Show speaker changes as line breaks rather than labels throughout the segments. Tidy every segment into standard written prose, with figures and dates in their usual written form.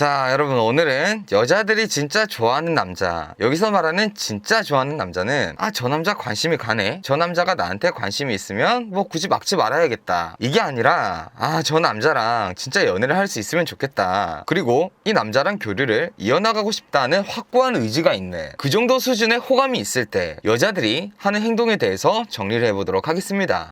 자, 여러분, 오늘은 여자들이 진짜 좋아하는 남자, 여기서 말하는 진짜 좋아하는 남자는 저 남자 관심이 가네, 저 남자가 나한테 관심이 있으면 뭐 굳이 막지 말아야겠다, 이게 아니라 저 남자랑 진짜 연애를 할 수 있으면 좋겠다, 그리고 이 남자랑 교류를 이어나가고 싶다는 확고한 의지가 있는 그 정도 수준의 호감이 있을 때 여자들이 하는 행동에 대해서 정리를 해보도록 하겠습니다.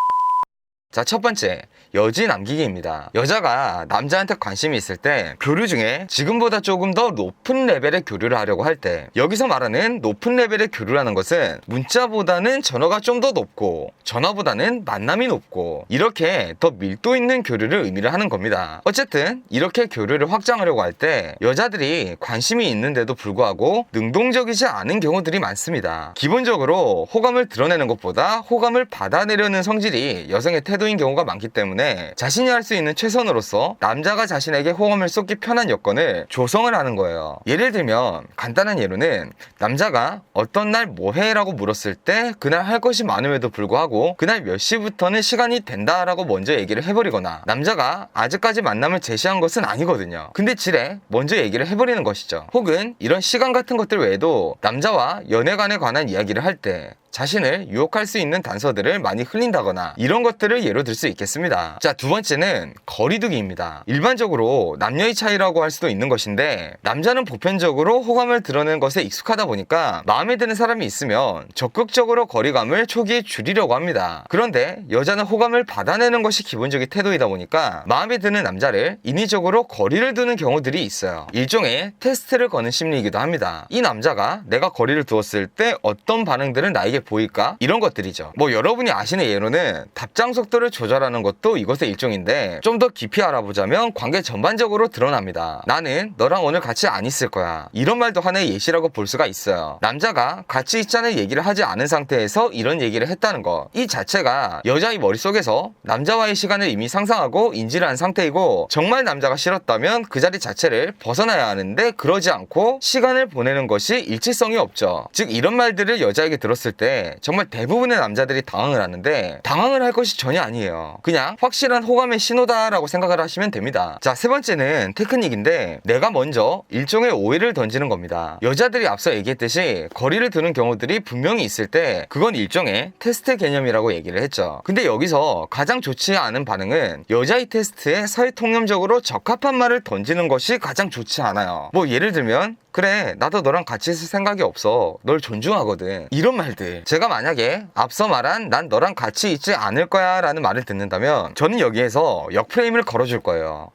자, 첫 번째, 여지 남기기입니다. 여자가 남자한테 관심이 있을 때 교류 중에 지금보다 조금 더 높은 레벨의 교류를 하려고 할 때, 여기서 말하는 높은 레벨의 교류라는 것은 문자보다는 전화가 좀 더 높고 전화보다는 만남이 높고 이렇게 더 밀도 있는 교류를 의미를 하는 겁니다. 어쨌든 이렇게 교류를 확장하려고 할 때 여자들이 관심이 있는데도 불구하고 능동적이지 않은 경우들이 많습니다. 기본적으로 호감을 드러내는 것보다 호감을 받아내려는 성질이 여성의 태도인 경우가 많기 때문에 자신이 할 수 있는 최선으로서 남자가 자신에게 호감을 쏟기 편한 여건을 조성을 하는 거예요. 예를 들면 간단한 예로는 남자가 어떤 날 뭐해? 라고 물었을 때 그날 할 것이 많음에도 불구하고 그날 몇 시부터는 시간이 된다 라고 먼저 얘기를 해버리거나, 남자가 아직까지 만남을 제시한 것은 아니거든요. 근데 지레 먼저 얘기를 해버리는 것이죠. 혹은 이런 시간 같은 것들 외에도 남자와 연애관에 관한 이야기를 할 때 자신을 유혹할 수 있는 단서들을 많이 흘린다거나 이런 것들을 예로 들 수 있겠습니다. 자, 두 번째는 거리두기입니다. 일반적으로 남녀의 차이라고 할 수도 있는 것인데, 남자는 보편적으로 호감을 드러내는 것에 익숙하다 보니까 마음에 드는 사람이 있으면 적극적으로 거리감을 초기에 줄이려고 합니다. 그런데 여자는 호감을 받아내는 것이 기본적인 태도이다 보니까 마음에 드는 남자를 인위적으로 거리를 두는 경우들이 있어요. 일종의 테스트를 거는 심리이기도 합니다. 이 남자가 내가 거리를 두었을 때 어떤 반응들은 나에게 보일까? 이런 것들이죠. 뭐 여러분이 아시는 예로는 답장 속도를 조절하는 것도 이것의 일종인데, 좀 더 깊이 알아보자면 관계 전반적으로 드러납니다. 나는 너랑 오늘 같이 안 있을 거야, 이런 말도 하나의 예시라고 볼 수가 있어요. 남자가 같이 있자는 얘기를 하지 않은 상태에서 이런 얘기를 했다는 것, 이 자체가 여자의 머릿속에서 남자와의 시간을 이미 상상하고 인지를 한 상태이고, 정말 남자가 싫었다면 그 자리 자체를 벗어나야 하는데 그러지 않고 시간을 보내는 것이 일치성이 없죠. 즉 이런 말들을 여자에게 들었을 때 정말 대부분의 남자들이 당황을 하는데, 당황을 할 것이 전혀 아니에요. 그냥 확실한 호감의 신호다라고 생각을 하시면 됩니다. 자, 세 번째는 테크닉인데, 내가 먼저 일종의 오해를 던지는 겁니다. 여자들이 앞서 얘기했듯이 거리를 두는 경우들이 분명히 있을 때 그건 일종의 테스트 개념이라고 얘기를 했죠. 근데 여기서 가장 좋지 않은 반응은 여자의 테스트에 사회통념적으로 적합한 말을 던지는 것이 가장 좋지 않아요. 뭐 예를 들면, 그래, 나도 너랑 같이 있을 생각이 없어, 널 존중하거든, 이런 말들. 제가 만약에 앞서 말한 난 너랑 같이 있지 않을 거야 라는 말을 듣는다면 저는 여기에서 역프레임을 걸어줄 거예요.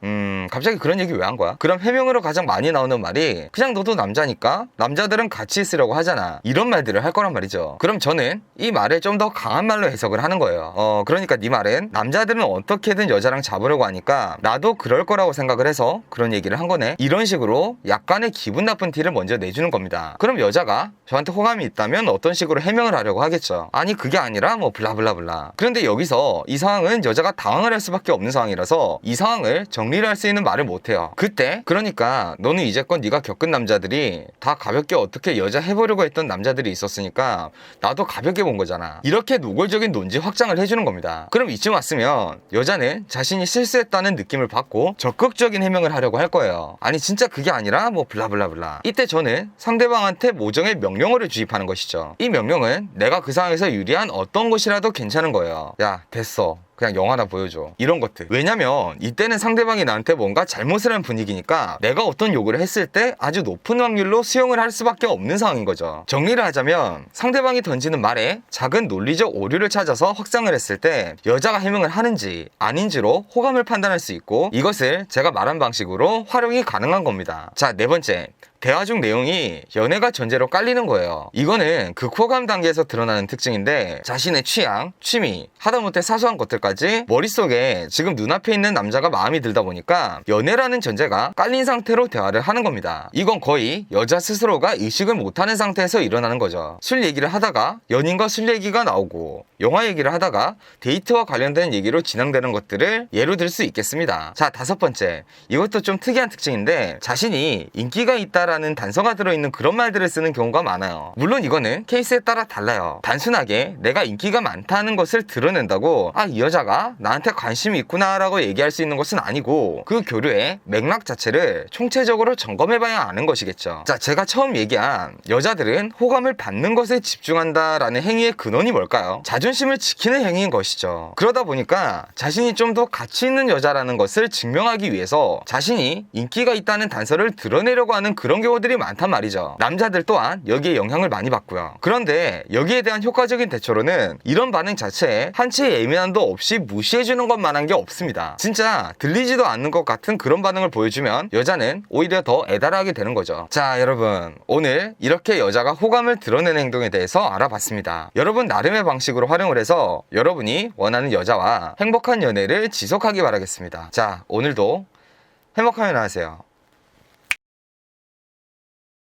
갑자기 그런 얘기 왜 한 거야? 그럼 해명으로 가장 많이 나오는 말이 그냥 너도 남자니까 남자들은 같이 있으려고 하잖아, 이런 말들을 할 거란 말이죠. 그럼 저는 이 말을 좀 더 강한 말로 해석을 하는 거예요. 그러니까 네 말은 남자들은 어떻게든 여자랑 잡으려고 하니까 나도 그럴 거라고 생각을 해서 그런 얘기를 한 거네, 이런 식으로 약간의 기분 나쁜 티를 먼저 내주는 겁니다. 그럼 여자가 저한테 호감이 있다면 어떤 식으로 해명을 하려고 하겠죠. 아니 그게 아니라 뭐 블라블라블라. 그런데 여기서 이 상황은 여자가 당황을 할 수밖에 없는 상황이라서 이 상황을 정리를 할 수 있는 말을 못해요. 그때 그러니까 너는 이제껏 네가 겪은 남자들이 다 가볍게 어떻게 여자 해보려고 했던 남자들이 있었으니까 나도 가볍게 본 거잖아, 이렇게 노골적인 논지 확장을 해주는 겁니다. 그럼 이쯤 왔으면 여자는 자신이 실수했다는 느낌을 받고 적극적인 해명을 하려고 할 거예요. 아니 진짜 그게 아니라 뭐 블라블라블라. 이때 저는 상대방한테 모정의 명령어를 주입하는 것이죠. 이 명령은 내가 그 상황에서 유리한 어떤 것이라도 괜찮은 거예요. 야 됐어, 그냥 영화나 보여줘, 이런 것들. 왜냐면 이때는 상대방이 나한테 뭔가 잘못을 한 분위기니까 내가 어떤 요구를 했을 때 아주 높은 확률로 수용을 할 수밖에 없는 상황인 거죠. 정리를 하자면 상대방이 던지는 말에 작은 논리적 오류를 찾아서 확장을 했을 때 여자가 해명을 하는지 아닌지로 호감을 판단할 수 있고, 이것을 제가 말한 방식으로 활용이 가능한 겁니다. 자, 네 번째, 대화 중 내용이 연애가 전제로 깔리는 거예요. 이거는 극호감 단계에서 드러나는 특징인데, 자신의 취향, 취미, 하다못해 사소한 것들까지 머릿속에 지금 눈앞에 있는 남자가 마음이 들다 보니까 연애라는 전제가 깔린 상태로 대화를 하는 겁니다. 이건 거의 여자 스스로가 의식을 못하는 상태에서 일어나는 거죠. 술 얘기를 하다가 연인과 술 얘기가 나오고, 영화 얘기를 하다가 데이트와 관련된 얘기로 진행되는 것들을 예로 들 수 있겠습니다. 자, 다섯 번째, 이것도 좀 특이한 특징인데, 자신이 인기가 있다라는 단서가 들어있는 그런 말들을 쓰는 경우가 많아요. 물론 이거는 케이스에 따라 달라요. 단순하게 내가 인기가 많다는 것을 드러낸다고 이 여자 여자가 나한테 관심이 있구나라고 얘기할 수 있는 것은 아니고 그 교류의 맥락 자체를 총체적으로 점검해봐야 아는 것이겠죠. 자, 제가 처음 얘기한 여자들은 호감을 받는 것에 집중한다라는 행위의 근원이 뭘까요? 자존심을 지키는 행위인 것이죠. 그러다 보니까 자신이 좀 더 가치 있는 여자라는 것을 증명하기 위해서 자신이 인기가 있다는 단서를 드러내려고 하는 그런 경우들이 많단 말이죠. 남자들 또한 여기에 영향을 많이 받고요. 그런데 여기에 대한 효과적인 대처로는 이런 반응 자체에 한치의 예민함도 없이 무시해주는 것만한 게 없습니다. 진짜 들리지도 않는 것 같은 그런 반응을 보여주면 여자는 오히려 더 애달하게 되는 거죠. 자, 여러분, 오늘 이렇게 여자가 호감을 드러내는 행동에 대해서 알아봤습니다. 여러분 나름의 방식으로 활용을 해서 여러분이 원하는 여자와 행복한 연애를 지속하기 바라겠습니다. 자, 오늘도 행복한 연애 하세요.